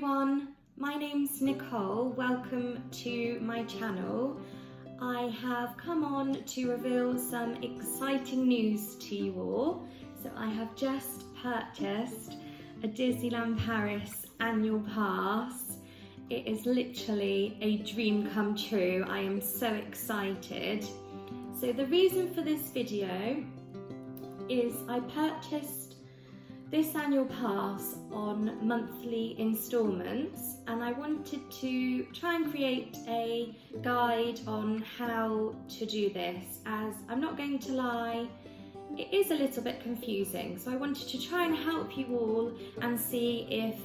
everyone, my name's Nicole. Welcome to my channel. I have come on to reveal some exciting news to you all. So I have just purchased a Disneyland Paris annual pass. It is literally a dream come true. I am so excited. So the reason for this video is I purchased this annual pass on monthly instalments, and I wanted to try and create a guide on how to do this, as I'm not going to lie, it is a little bit confusing. So I wanted to try and help you all and see if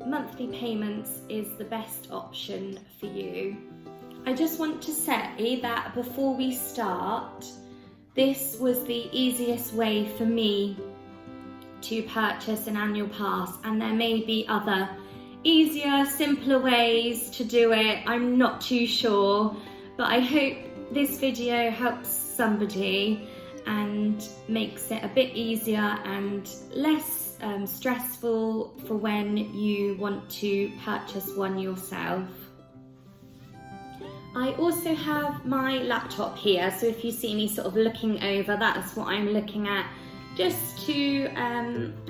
monthly payments is the best option for you. I just want to say that before we start, this was the easiest way for me to purchase an annual pass, and there may be other easier, simpler ways to do it. I'm not too sure, but I hope this video helps somebody and makes it a bit easier and less stressful for when you want to purchase one yourself. I also have my laptop here, so if you see me sort of looking over, that's what I'm looking at, just to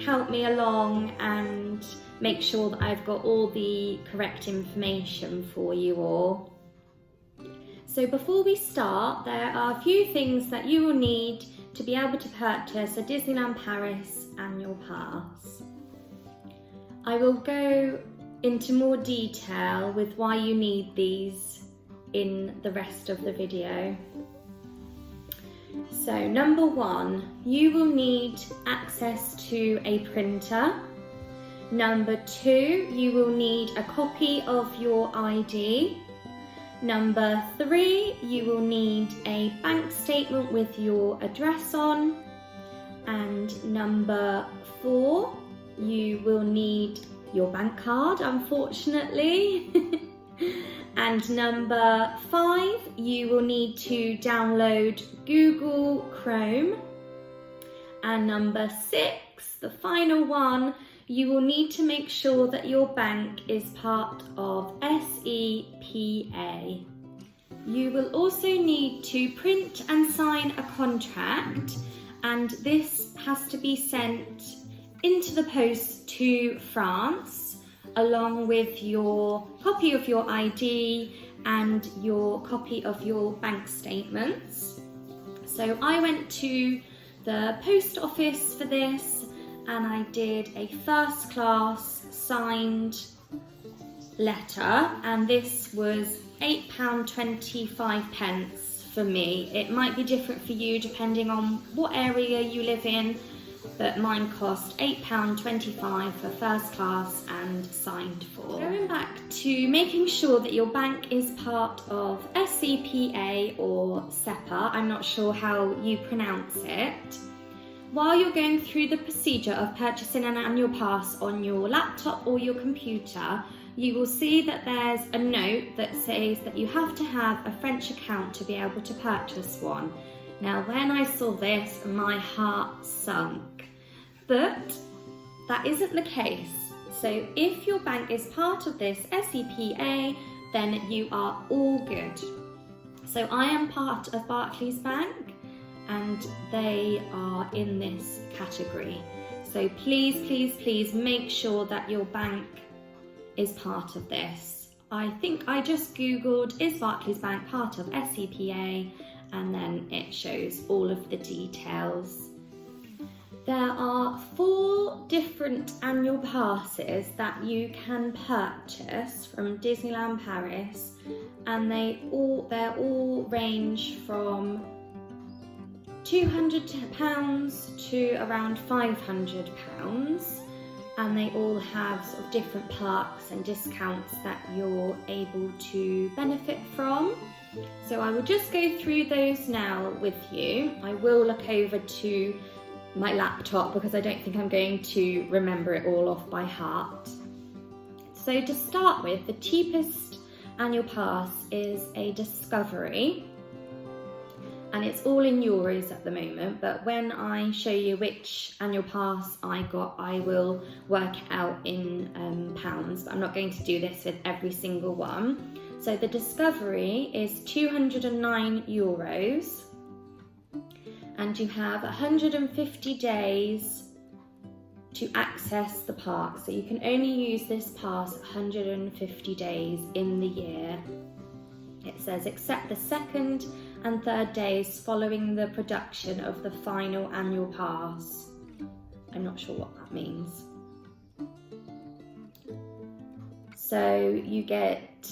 help me along and make sure that I've got all the correct information for you all. So before we start, there are a few things that you will need to be able to purchase a Disneyland Paris annual pass. I will go into more detail with why you need these in the rest of the video. So number one, you will need access to a printer. Number two, you will need a copy of your ID. Number three, you will need a bank statement with your address on. And number four, you will need your bank card, unfortunately. And number five, you will need to download Google Chrome. And number six, the final one, you will need to make sure that your bank is part of SEPA. You will also need to print and sign a contract, and this has to be sent into the post to France, along with your copy of your ID and your copy of your bank statements. So I went to the post office for this, and I did a first class signed letter, and this was £8.25 for me. It might be different for you depending on what area you live in, but mine cost £8.25 for first class and signed for. Going back to making sure that your bank is part of SEPA or SEPA, I'm not sure how you pronounce it. While you're going through the procedure of purchasing an annual pass on your laptop or your computer, you will see that there's a note that says that you have to have a French account to be able to purchase one. Now, when I saw this, my heart sunk. But that isn't the case. So if your bank is part of this SEPA, then you are all good. So I am part of Barclays Bank, and they are in this category. So please, please, please make sure that your bank is part of this. I think I just Googled, is Barclays Bank part of SEPA? And then it shows all of the details. There are 4 different annual passes that you can purchase from Disneyland Paris, and they're all range from £200 to around £500, and they all have sort of different perks and discounts that you're able to benefit from. So I will just go through those now with you. I will look over to my laptop because I don't think I'm going to remember it all off by heart. So to start with, the cheapest annual pass is a Discovery, and it's all in euros at the moment, but when I show you which annual pass I got, I will work it out in pounds, but I'm not going to do this with every single one. So the Discovery is 209 euros, and you have 150 days to access the park. So you can only use this pass 150 days in the year. It says except the second and third days following the production of the final annual pass. I'm not sure what that means. So you get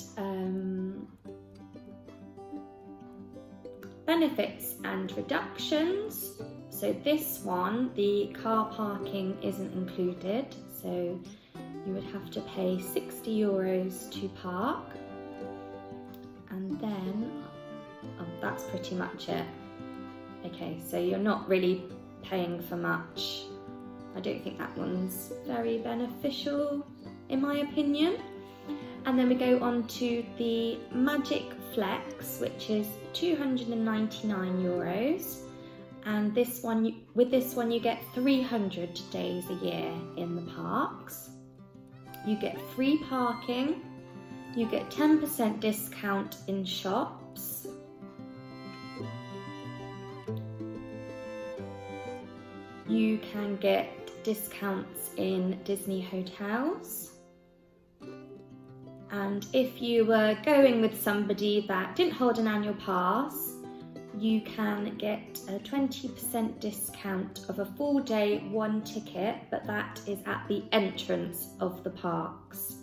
benefits and reductions. So this one, the car parking isn't included, so you would have to pay 60 euros to park. And then, that's pretty much it. Okay, so you're not really paying for much. I don't think that one's very beneficial, in my opinion. And then we go on to the Magic Flex, which is 299 euros. And this one, with this one, you get 300 days a year in the parks. You get free parking. You get 10% discount in shops. You can get discounts in Disney hotels. And if you were going with somebody that didn't hold an annual pass, you can get a 20% discount of a full day one ticket, but that is at the entrance of the parks.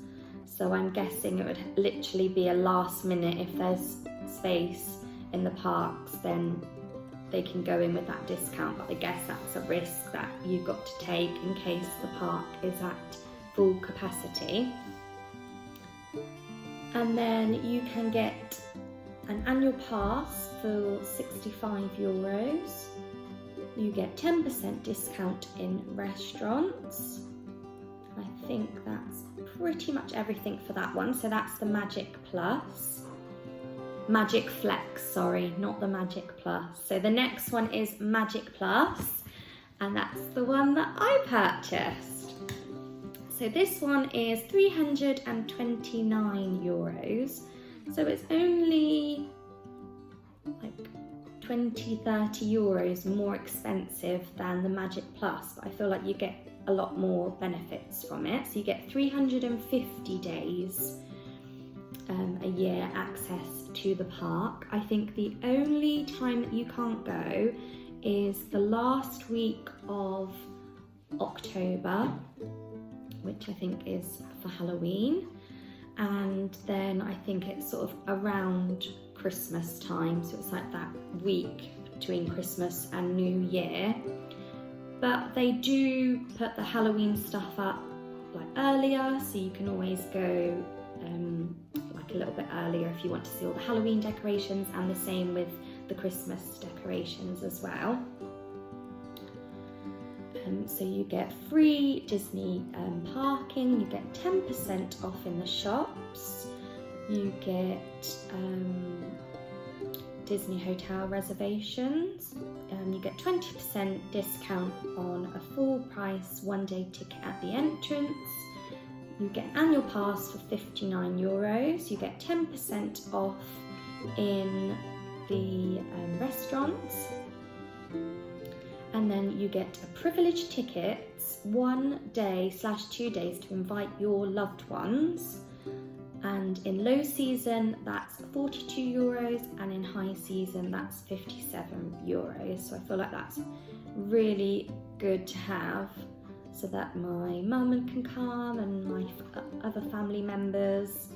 So I'm guessing it would literally be a last minute. If there's space in the parks, then they can go in with that discount, but I guess that's a risk that you've got to take in case the park is at full capacity. And then you can get an annual pass for 65 euros. You get 10% discount in restaurants. I think that's pretty much everything for that one. So that's the Magic Plus. Magic Flex, sorry, not the Magic Plus. So the next one is Magic Plus, and that's the one that I purchased. So this one is 329 euros. So it's only like 20-30 euros more expensive than the Magic Plus, but I feel like you get a lot more benefits from it. So you get 350 days a year access to the park. I think the only time that you can't go is the last week of October, which I think is for Halloween, and then I think it's sort of around Christmas time, so it's like that week between Christmas and New Year. But they do put the Halloween stuff up like earlier, so you can always go like a little bit earlier if you want to see all the Halloween decorations, and the same with the Christmas decorations as well. So you get free Disney parking, you get 10% off in the shops, you get Disney hotel reservations, you get 20% discount on a full price one day ticket at the entrance, you get annual pass for 59 euros, you get 10% off in the restaurants, and then you get a privilege tickets 1 day/2 days to invite your loved ones, and in low season that's 42 euros, and in high season that's 57 euros. So I feel like that's really good to have, so that my mum can come and my other family members.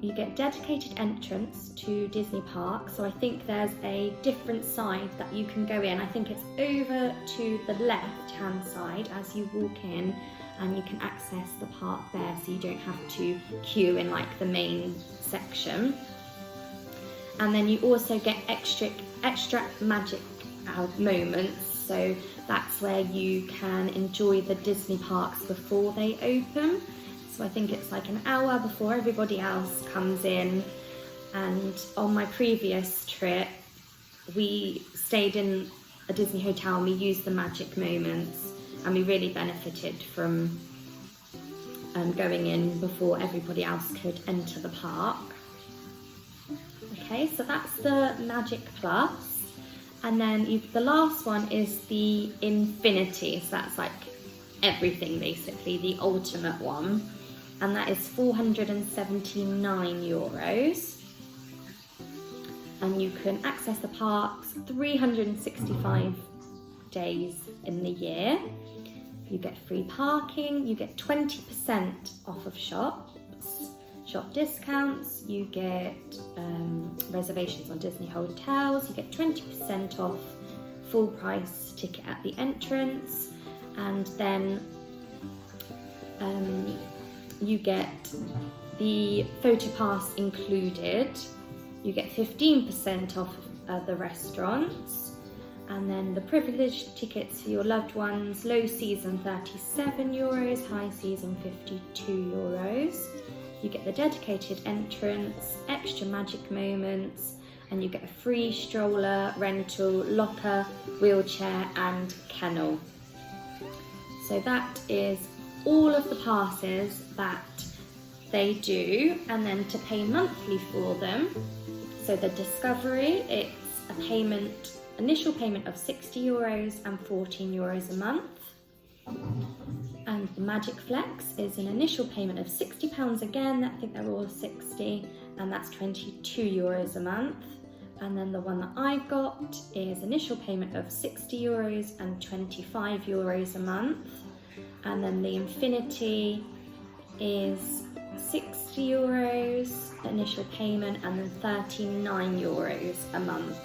You get dedicated entrance to Disney Park, so I think there's a different side that you can go in. I think it's over to the left hand side as you walk in, and you can access the park there, so you don't have to queue in like the main section. And then you also get extra magic moments, so that's where you can enjoy the Disney parks before they open. So I think it's like an hour before everybody else comes in. And on my previous trip, we stayed in a Disney hotel and we used the Magic Moments, and we really benefited from going in before everybody else could enter the park. Okay, so that's the Magic Plus. And then the last one is the Infinity, so that's like everything basically, the ultimate one. And that is €479. And you can access the parks 365 days in the year. You get free parking, you get 20% off of shop discounts, you get reservations on Disney hotels, you get 20% off full price ticket at the entrance, and then you get the photo pass included. You get 15% off the restaurants, and then the privilege tickets for your loved ones, low season €37, high season €52. You get the dedicated entrance, extra Magic Moments, and you get a free stroller, rental, locker, wheelchair and kennel. So that is all of the passes that they do, and then to pay monthly for them. So the Discovery, it's a initial payment of €60 and €14 a month. And the Magic Flex is an initial payment of £60 again, I think they're all 60, and that's €22 a month. And then the one that I've got is initial payment of €60 and €25 a month. And then the Infinity is €60 initial payment and then €39 a month.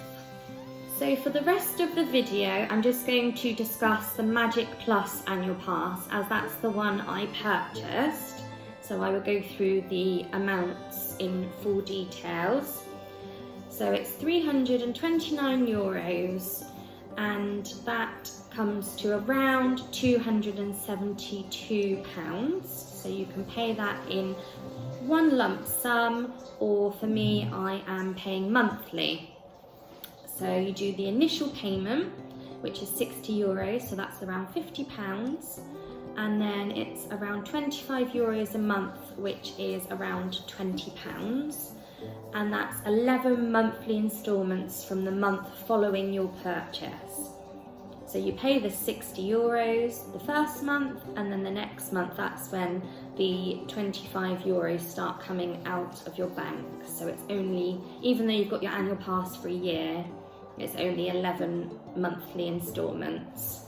So for the rest of the video, I'm just going to discuss the Magic Plus annual pass, as that's the one I purchased. So I will go through the amounts in full details. So it's €329, and that comes to around £272. So you can pay that in one lump sum, or for me, I am paying monthly. So you do the initial payment, which is €60, so that's around £50. And then it's around €25 a month, which is around £20. And that's 11 monthly instalments from the month following your purchase. So you pay the €60 the first month, and then the next month, that's when the €25 start coming out of your bank. So it's only, even though you've got your annual pass for a year, it's only 11 monthly instalments.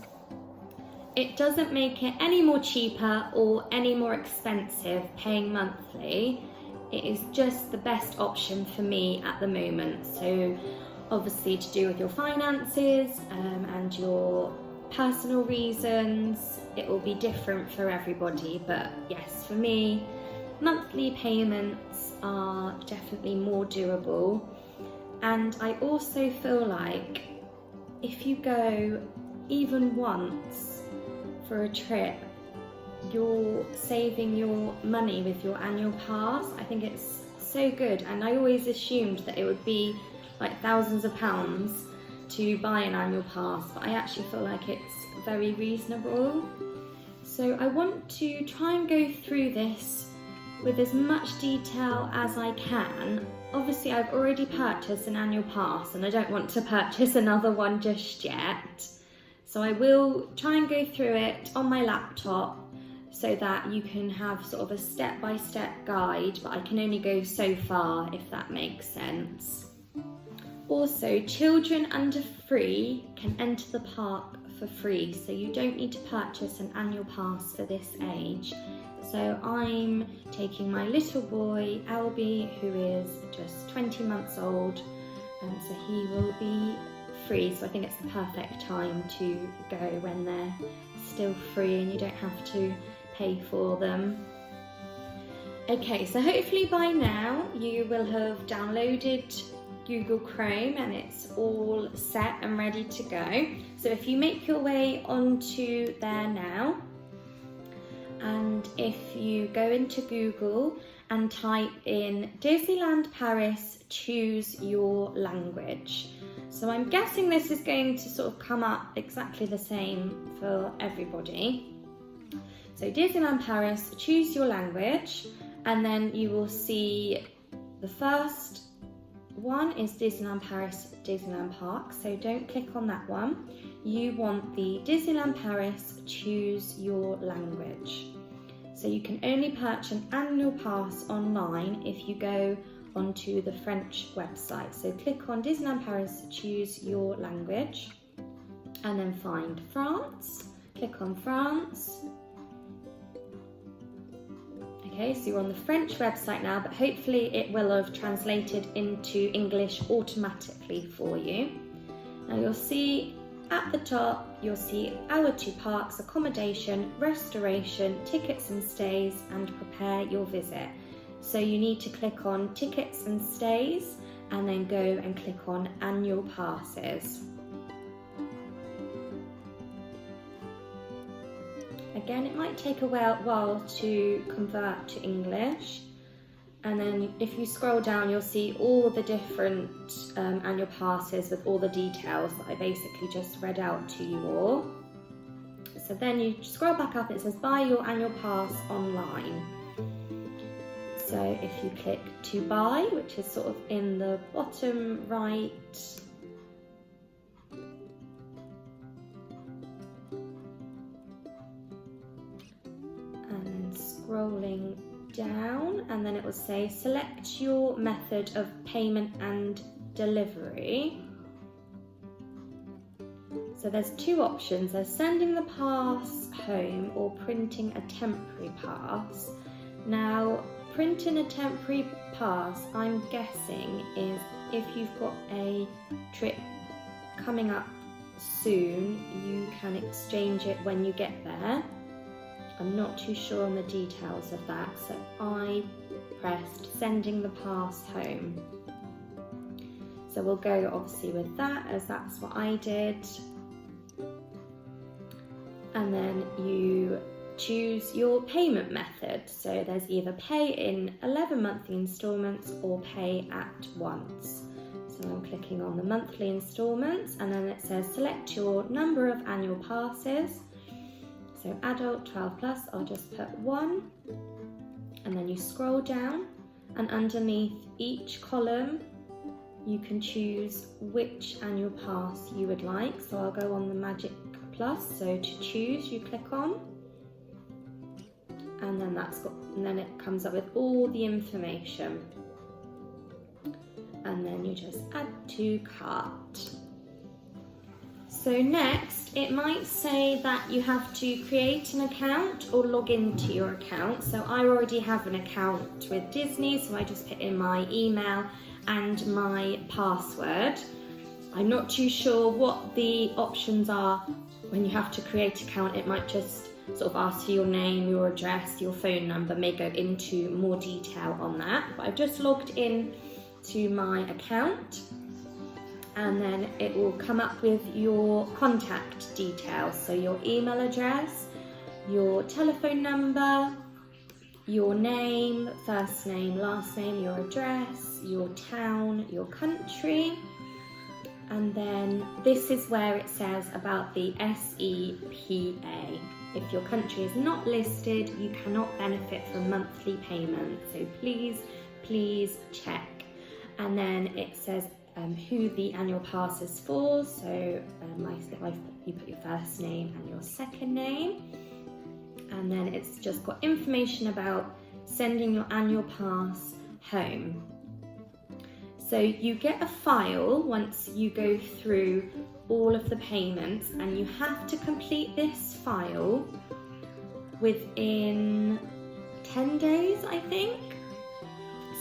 It doesn't make it any more cheaper or any more expensive paying monthly. It is just the best option for me at the moment. So obviously to do with your finances and your personal reasons, it will be different for everybody. But yes, for me, monthly payments are definitely more doable. And I also feel like if you go even once for a trip, you're saving your money with your annual pass. I think it's so good, and I always assumed that it would be like thousands of pounds to buy an annual pass, but I actually feel like it's very reasonable. So I want to try and go through this with as much detail as I can. Obviously, I've already purchased an annual pass and I don't want to purchase another one just yet. So I will try and go through it on my laptop so that you can have sort of a step-by-step guide, but I can only go so far, if that makes sense. Also, children under 3 can enter the park for free, so you don't need to purchase an annual pass for this age. So I'm taking my little boy, Albie, who is just 20 months old, and so he will be free. So I think it's the perfect time to go when they're still free and you don't have to pay for them. Okay, so hopefully by now you will have downloaded Google Chrome and it's all set and ready to go. So if you make your way onto there now, and if you go into Google and type in Disneyland Paris, choose your language. So I'm guessing this is going to sort of come up exactly the same for everybody. So Disneyland Paris, choose your language, and then you will see the first one is Disneyland Paris, Disneyland Park. So don't click on that one. You want the Disneyland Paris, choose your language. So you can only purchase an annual pass online if you go onto the French website. So click on Disneyland Paris, choose your language, and then find France. Click on France. Okay, so you're on the French website now, but hopefully it will have translated into English automatically for you. Now you'll see at the top, you'll see our two parks, accommodation, restoration, tickets and stays, and prepare your visit. So you need to click on tickets and stays and then go and click on annual passes. Again, it might take a while to convert to English. And then if you scroll down, you'll see all the different annual passes with all the details that I basically just read out to you all. So then you scroll back up, it says buy your annual pass online. So if you click to buy, which is sort of in the bottom right, and then scrolling down, and then it will say select your method of payment and delivery. So there's two options. There's sending the pass home or printing a temporary pass. Now, printing a temporary pass, I'm guessing, is if you've got a trip coming up soon, you can exchange it when you get there. I'm not too sure on the details of that, so I pressed sending the pass home. So we'll go obviously with that, as that's what I did. And then you choose your payment method. So there's either pay in 11 monthly instalments or pay at once. So I'm clicking on the monthly instalments, and then it says select your number of annual passes. So adult 12 plus, I'll just put 1, and then you scroll down, and underneath each column you can choose which annual pass you would like. So I'll go on the Magic Plus, so to choose you click on, and then it comes up with all the information, and then you just add to cart. So next, it might say that you have to create an account or log into your account. So I already have an account with Disney, so I just put in my email and my password. I'm not too sure what the options are when you have to create an account. It might just sort of ask for your name, your address, your phone number, may go into more detail on that. But I've just logged in to my account, and then it will come up with your contact details. So your email address, your telephone number, your name, first name, last name, your address, your town, your country. And then this is where it says about the SEPA. If your country is not listed, you cannot benefit from monthly payments. So please check. And then it says who the annual pass is for. So you put your first name and your second name. And then it's just got information about sending your annual pass home. So you get a file once you go through all of the payments, and you have to complete this file within 10 days, I think.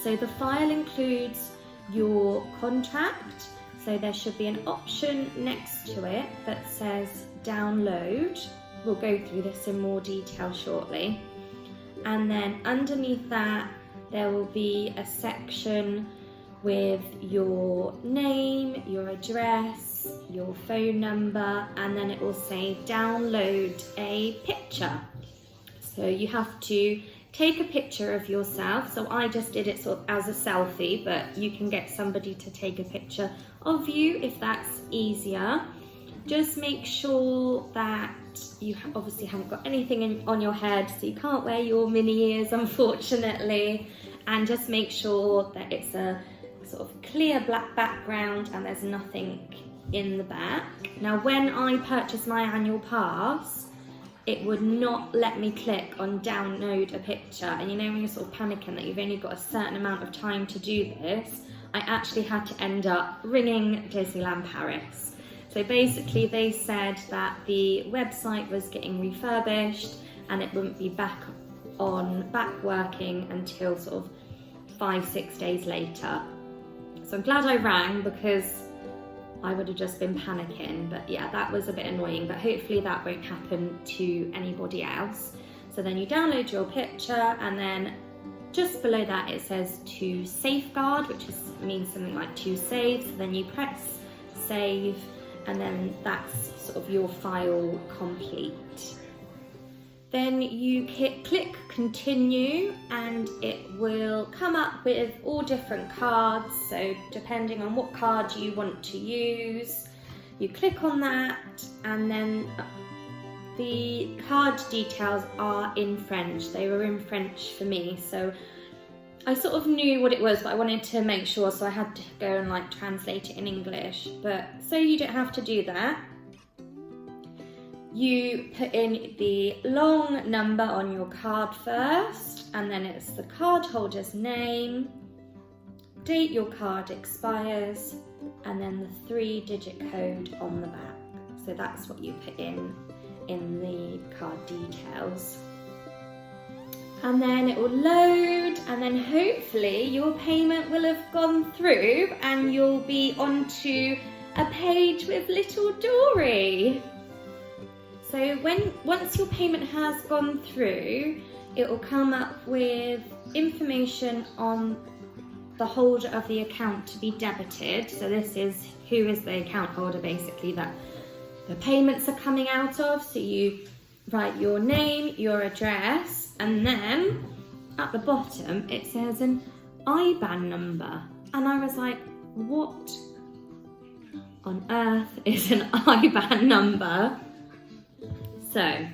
So the file includes your contract, so there should be an option next to it that says download. We'll go through this in more detail shortly. And then underneath that there will be a section with your name, your address, your phone number, and then it will say download a picture. So you have to take a picture of yourself. So I just did it sort of as a selfie, but you can get somebody to take a picture of you if that's easier. Just make sure that you obviously haven't got anything on your head, so you can't wear your mini ears, unfortunately. And just make sure that it's a sort of clear black background and there's nothing in the back. Now, when I purchased my annual pass, it would not let me click on download a picture. And you know when you're sort of panicking that you've only got a certain amount of time to do this, I actually had to end up ringing Disneyland Paris. So basically they said that the website was getting refurbished and it wouldn't be back working until sort of 5-6 days later. So I'm glad I rang because I would have just been panicking. But yeah, that was a bit annoying, but hopefully that won't happen to anybody else. So then you download your picture, and then just below that it says to safeguard, which means something like to save. So then you press save, and then that's sort of your file complete. Then you click continue, and it will come up with all different cards. So depending on what card you want to use, you click on that, and then the card details are in French. They were in French for me, so I sort of knew what it was, but I wanted to make sure, so I had to go and like translate it in English. But so you don't have to do that. You put in the long number on your card first, and then it's the card holder's name, date your card expires, and then the 3-digit code on the back. So that's what you put in the card details. And then it will load, and then hopefully your payment will have gone through and you'll be onto a page with little Dory. So once your payment has gone through, it will come up with information on the holder of the account to be debited. So this is who is the account holder basically that the payments are coming out of. So you write your name, your address, and then at the bottom it says an IBAN number. And I was like, what on earth is an IBAN number? So,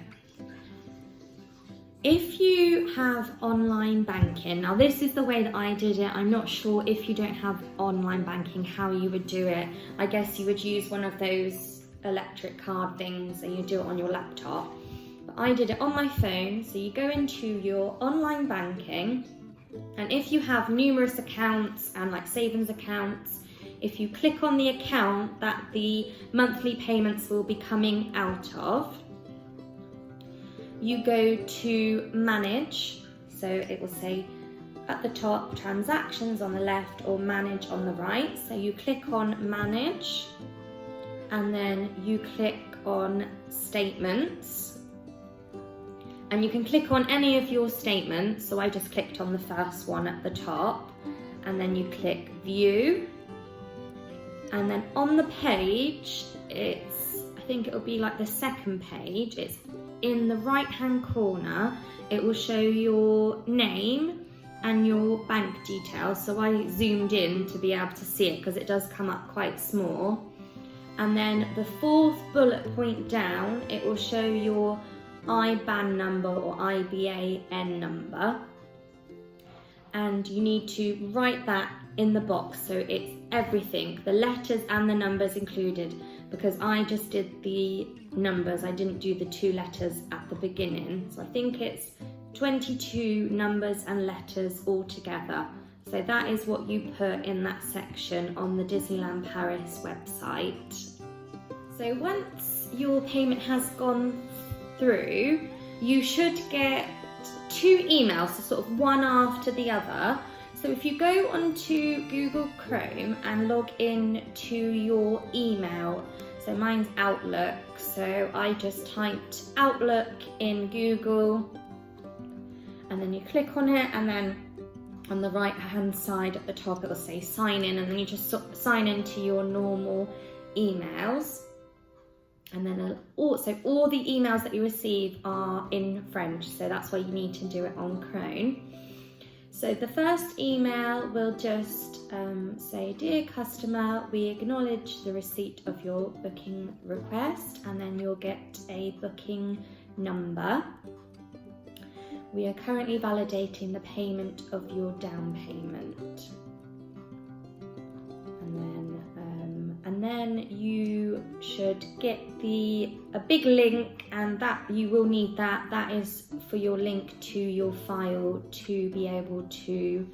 if you have online banking, now this is the way that I did it. I'm not sure if you don't have online banking how you would do it. I guess you would use one of those electric card things and you do it on your laptop. But I did it on my phone. So you go into your online banking, and if you have numerous accounts and like savings accounts, if you click on the account that the monthly payments will be coming out of, you go to manage, so it will say at the top transactions on the left or manage on the right. So you click on manage, and then you click on statements, and you can click on any of your statements. So I just clicked on the first one at the top, and then you click view, and then on the page I think it'll be like the second page, it's in the right hand corner, it will show your name and your bank details. So I zoomed in to be able to see it because it does come up quite small. And then the fourth bullet point down, it will show your IBAN number or IBAN number. And you need to write that in the box, so it's everything, the letters and the numbers included, because I just did the numbers, I didn't do the 2 letters at the beginning. So I think it's 22 numbers and letters all together. So that is what you put in that section on the Disneyland Paris website. So once your payment has gone through, you should get 2 emails, so sort of one after the other. So if you go onto Google Chrome and log in to your email, so mine's Outlook, so I just typed Outlook in Google, and then you click on it, and then on the right hand side at the top it will say sign in, and then you just sign into your normal emails. And then also all the emails that you receive are in French, so that's why you need to do it on Chrome. So the first email will just say, "Dear customer, we acknowledge the receipt of your booking request," and then you'll get a booking number. "We are currently validating the payment of your down payment." And then you should get a big link, and that you will need that. That is for your link to your file to be able to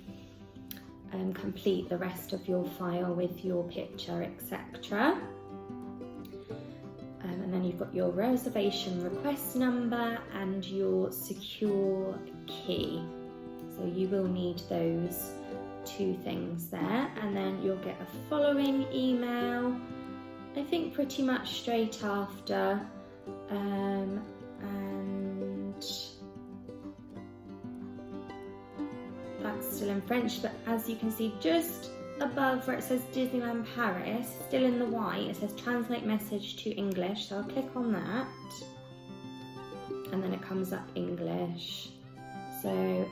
complete the rest of your file with your picture, etc. And then you've got your reservation request number and your secure key. So you will need those 2 things there, and then you'll get a following email, I think pretty much straight after, and that's still in French, but as you can see just above where it says Disneyland Paris, still in the white, it says translate message to English, so I'll click on that and then it comes up English. So,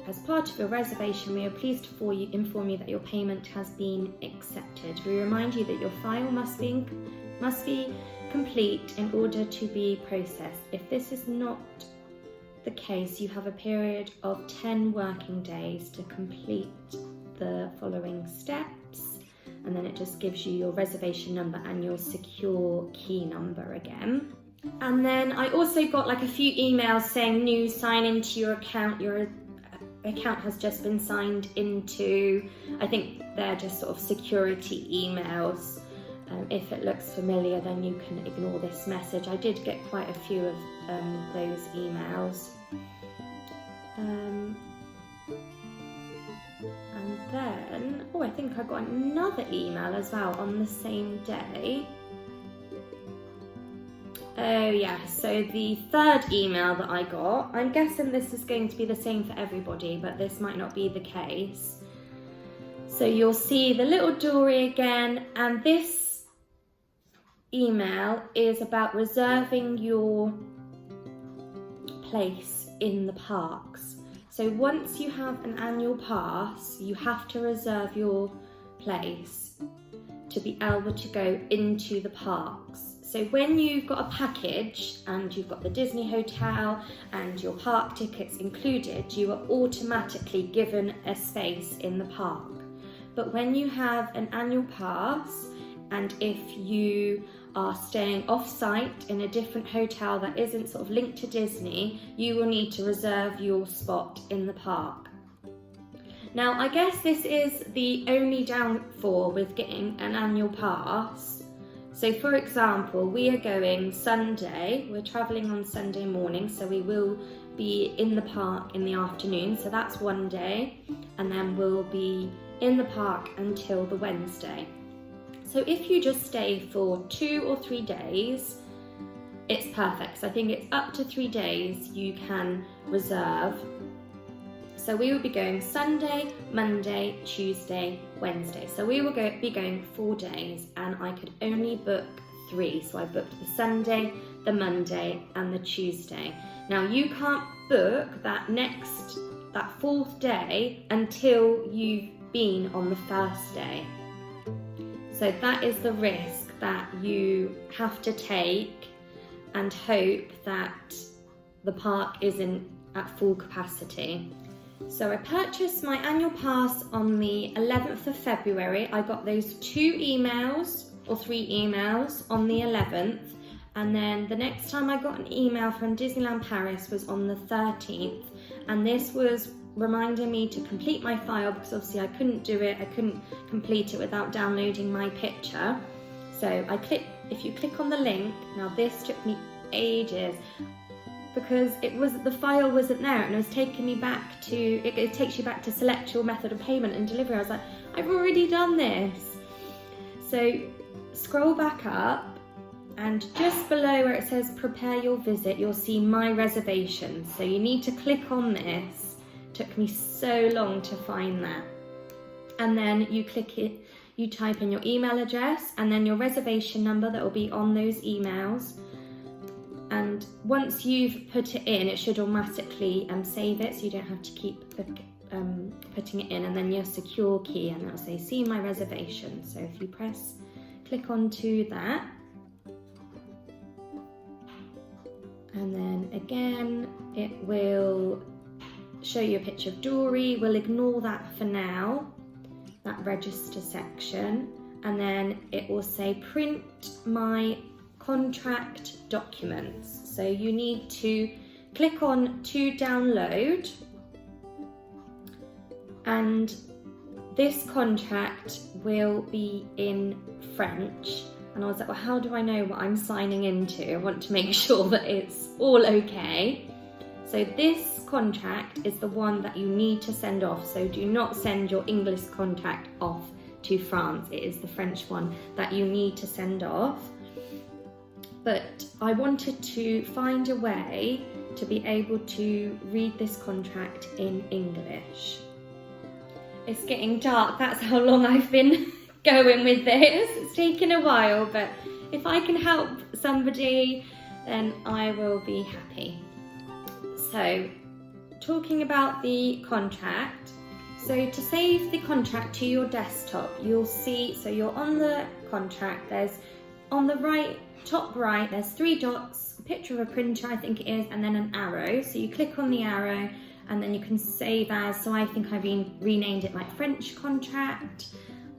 as part of your reservation, we are pleased to inform you that your payment has been accepted. We remind you that your file must be complete in order to be processed. If this is not the case, you have a period of 10 working days to complete the following steps. And then it just gives you your reservation number and your secure key number again. And then I also got like a few emails saying new, sign into your account. Your account has just been signed into. I think they're just sort of security emails. If it looks familiar, then you can ignore this message. I did get quite a few of those emails. And then, I think I got another email as well on the same day. Oh yeah, so the third email that I got, I'm guessing this is going to be the same for everybody, but this might not be the case. So you'll see the little dory again, and this email is about reserving your place in the parks. So once you have an annual pass, you have to reserve your place to be able to go into the parks. So when you've got a package and you've got the Disney hotel and your park tickets included, you are automatically given a space in the park. But when you have an annual pass, and if you are staying off-site in a different hotel that isn't sort of linked to Disney, you will need to reserve your spot in the park. Now, I guess this is the only downfall with getting an annual pass. So for example, we are going Sunday, we're travelling on Sunday morning, so we will be in the park in the afternoon, so that's one day, and then we'll be in the park until the Wednesday. So if you just stay for 2 or 3 days, it's perfect. So I think it's up to 3 days you can reserve. So we will be going Sunday, Monday, Tuesday, Wednesday. So we will be going 4 days, and I could only book 3. So I booked the Sunday, the Monday and the Tuesday. Now you can't book that 4th day until you've been on the first day. So that is the risk that you have to take, and hope that the park isn't at full capacity. So I purchased my annual pass on the 11th of February. I got those 2 emails or 3 emails on the 11th, and then the next time I got an email from Disneyland Paris was on the 13th, and this was reminding me to complete my file, because obviously I couldn't do it, I couldn't complete it without downloading my picture. So if you click on the link, now this took me ages, because the file wasn't there, and it was taking me back to, it takes you back to select your method of payment and delivery. I was like, I've already done this. So scroll back up, and just below where it says prepare your visit, you'll see my reservation. So you need to click on this. It took me so long to find that. And then you click it, you type in your email address and then your reservation number that will be on those emails. And once you've put it in, it should automatically save it, so you don't have to keep putting it in, and then your secure key, and it'll say see my reservation. So if you click onto that, and then again it will show you a picture of Dory. We'll ignore that for now, that register section, and then it will say print my contract documents. So you need to click on to download, and this contract will be in French. And I was like, well, how do I know what I'm signing into? I want to make sure that it's all okay. So this contract is the one that you need to send off. So do not send your English contract off to France. It is the French one that you need to send off. But I wanted to find a way to be able to read this contract in English. It's getting dark, that's how long I've been going with this. It's taken a while, but if I can help somebody, then I will be happy. So, talking about the contract, so to save the contract to your desktop, you'll see, so you're on the contract, there's on the right, top right, there's 3 dots, a picture of a printer I think it is, and then an arrow. So you click on the arrow and then you can save as, so I think I've renamed it like French contract.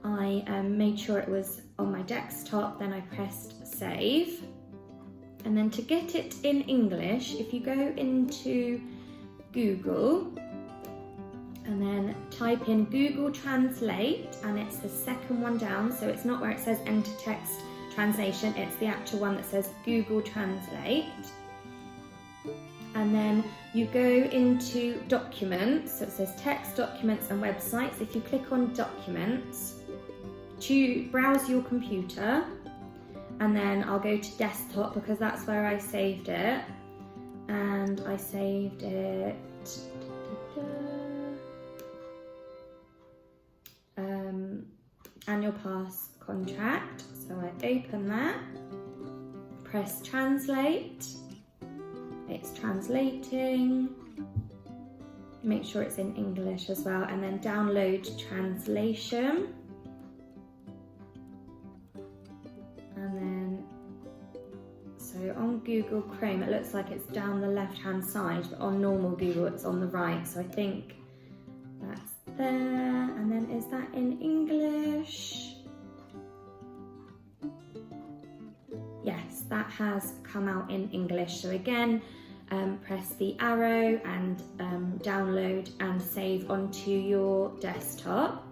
I made sure it was on my desktop, then I pressed save. And then to get it in English, if you go into Google and then type in Google Translate, and it's the second one down, so it's not where it says enter text translation, it's the actual one that says Google Translate. And then you go into documents, so it says text, documents and websites. If you click on documents, to browse your computer, and then I'll go to desktop because that's where I saved it, and I saved it annual pass contract. So I open that, press translate, it's translating, make sure it's in English as well, and then download translation. And then, so on Google Chrome it looks like it's down the left hand side, but on normal Google it's on the right, so I think that's there. And then is that in English? Yes, that has come out in English. So again, press the arrow and download and save onto your desktop.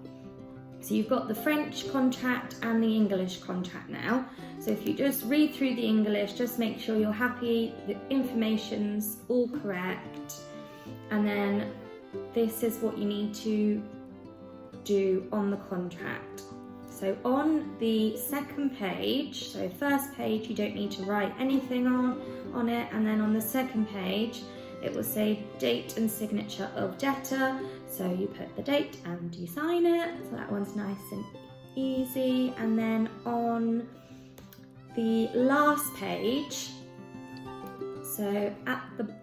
So you've got the French contract and the English contract now. So if you just read through the English, just make sure you're happy, the information's all correct. And then this is what you need to do on the contract. So on the second page, so first page you don't need to write anything on it, and then on the second page it will say date and signature of debtor. So you put the date and you sign it, so that one's nice and easy. And then on the last page, so at the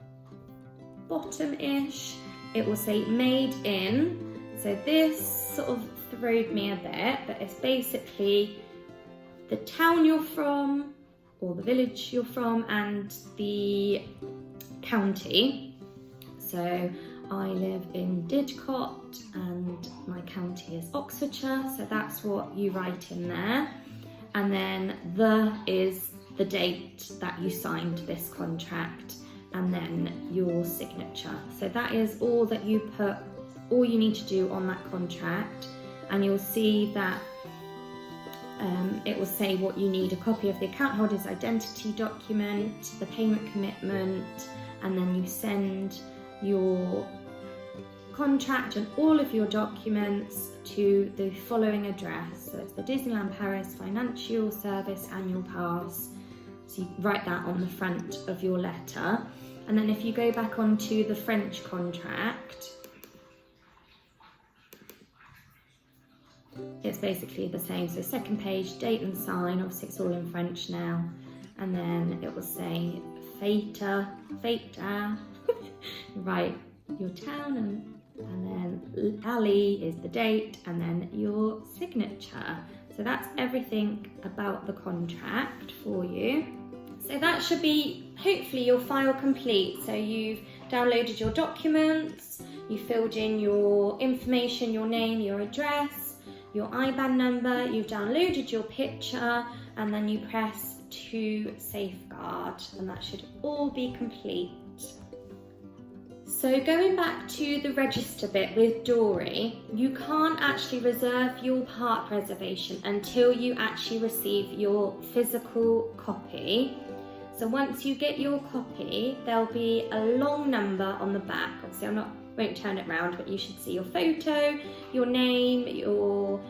bottom-ish, it will say made in. So this sort of throwed me a bit, but it's basically the town you're from, or the village you're from, and the county. So I live in Didcot and my county is Oxfordshire, so that's what you write in there. And then is the date that you signed this contract, and then your signature. So that is all that you put, all you need to do on that contract. And you'll see that it will say what you need: a copy of the account holder's identity document, the payment commitment, and then you send your contract and all of your documents to the following address. So it's the Disneyland Paris Financial Service Annual Pass. So you write that on the front of your letter. And then if you go back onto the French contract, it's basically the same. So second page, date and sign, obviously it's all in French now. And then it will say fate, write your town, and then Ali is the date, and then your signature. So that's everything about the contract for you. So that should be hopefully your file complete. So you've downloaded your documents, you filled in your information, your name, your address, your IBAN number, you've downloaded your picture, and then you press to safeguard, and that should all be complete. So going back to the register bit with Dory, you can't actually reserve your park reservation until you actually receive your physical copy. So once you get your copy, there'll be a long number on the back. Obviously won't turn it round, but you should see your photo, your name, your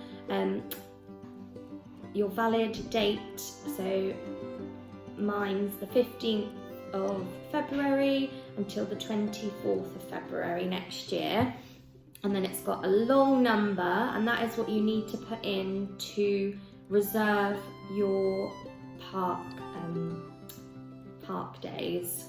valid date. So mine's the 15th of February until the 24th of February next year. And then it's got a long number, and that is what you need to put in to reserve your park days.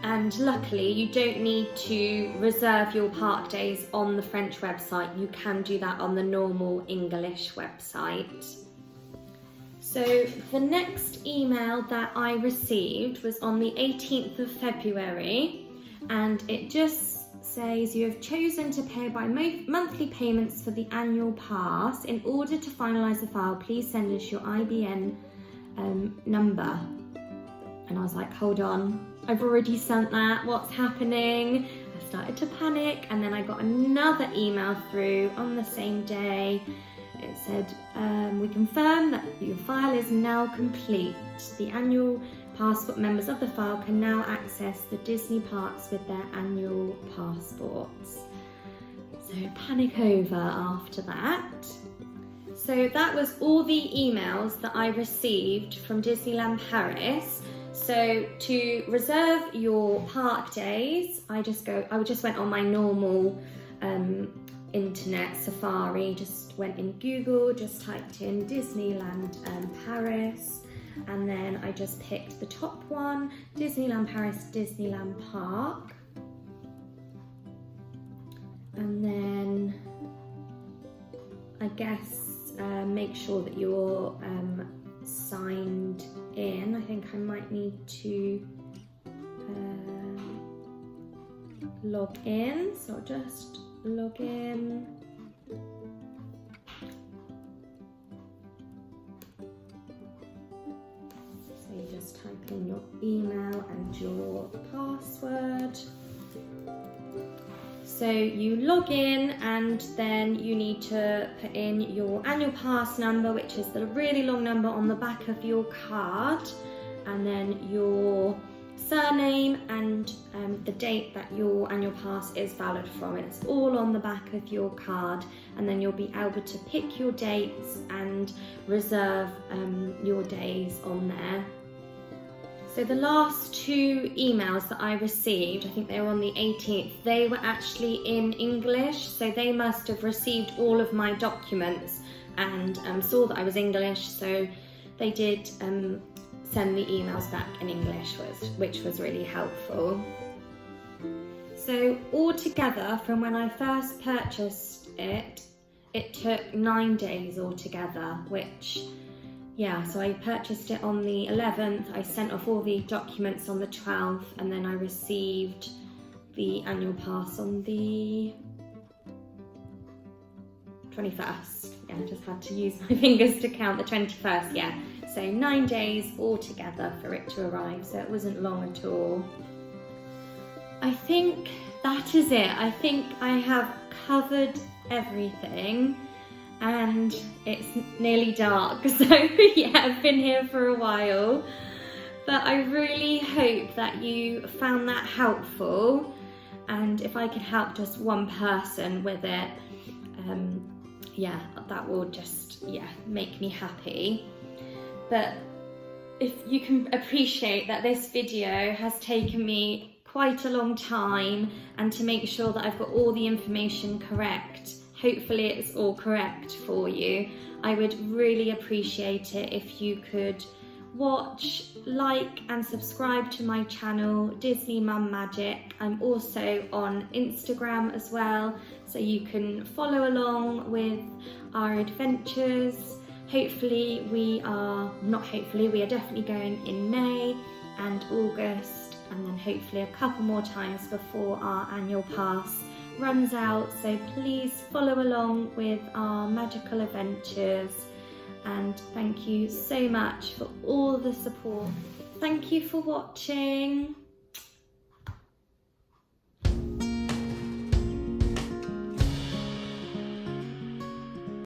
And luckily you don't need to reserve your park days on the French website. You can do that on the normal English website. So the next email that I received was on the 18th of February, and it just says you have chosen to pay by monthly payments for the annual pass. In order to finalise the file, please send us your IBN number. And I was like, hold on, I've already sent that, what's happening? I started to panic, and then I got another email through on the same day. It said, we confirm that your file is now complete. The annual passport members of the file can now access the Disney parks with their annual passports. So panic over after that. So that was all the emails that I received from Disneyland Paris. So to reserve your park days, I just went on my normal internet Safari, just went in Google, just typed in Disneyland Paris, and then I just picked the top one, Disneyland Paris, Disneyland Park. And then I guess make sure that you're signed in. I think I might need to log in, so I'll just log in. So you just type in your email and your password. So you log in, and then you need to put in your annual pass number, which is the really long number on the back of your card, and then your surname and the date that your annual pass is valid from. It's all on the back of your card, and then you'll be able to pick your dates and reserve your days on there. So the last two emails that I received, I think they were on the 18th, they were actually in English, so they must have received all of my documents and saw that I was English, so they did send the emails back in English, which was really helpful. So altogether, from when I first purchased it, it took 9 days altogether, which, yeah, so I purchased it on the 11th, I sent off all the documents on the 12th, and then I received the annual pass on the 21st. Yeah, I just had to use my fingers to count, the 21st, yeah. So 9 days altogether for it to arrive, so it wasn't long at all. I think that is it. I think I have covered everything, and it's nearly dark, so yeah, I've been here for a while. But I really hope that you found that helpful, and if I could help just one person with it, yeah, that will just, yeah, make me happy. But if you can appreciate that this video has taken me quite a long time, and to make sure that I've got all the information correct hopefully it's all correct for you. I would really appreciate it if you could watch, like and subscribe to my channel, Disney Mum Magic. I'm also on Instagram as well, so you can follow along with our adventures. Hopefully we are definitely going in May and August, and then hopefully a couple more times before our annual pass runs out. So please follow along with our magical adventures, and thank you so much for all the support. Thank you for watching.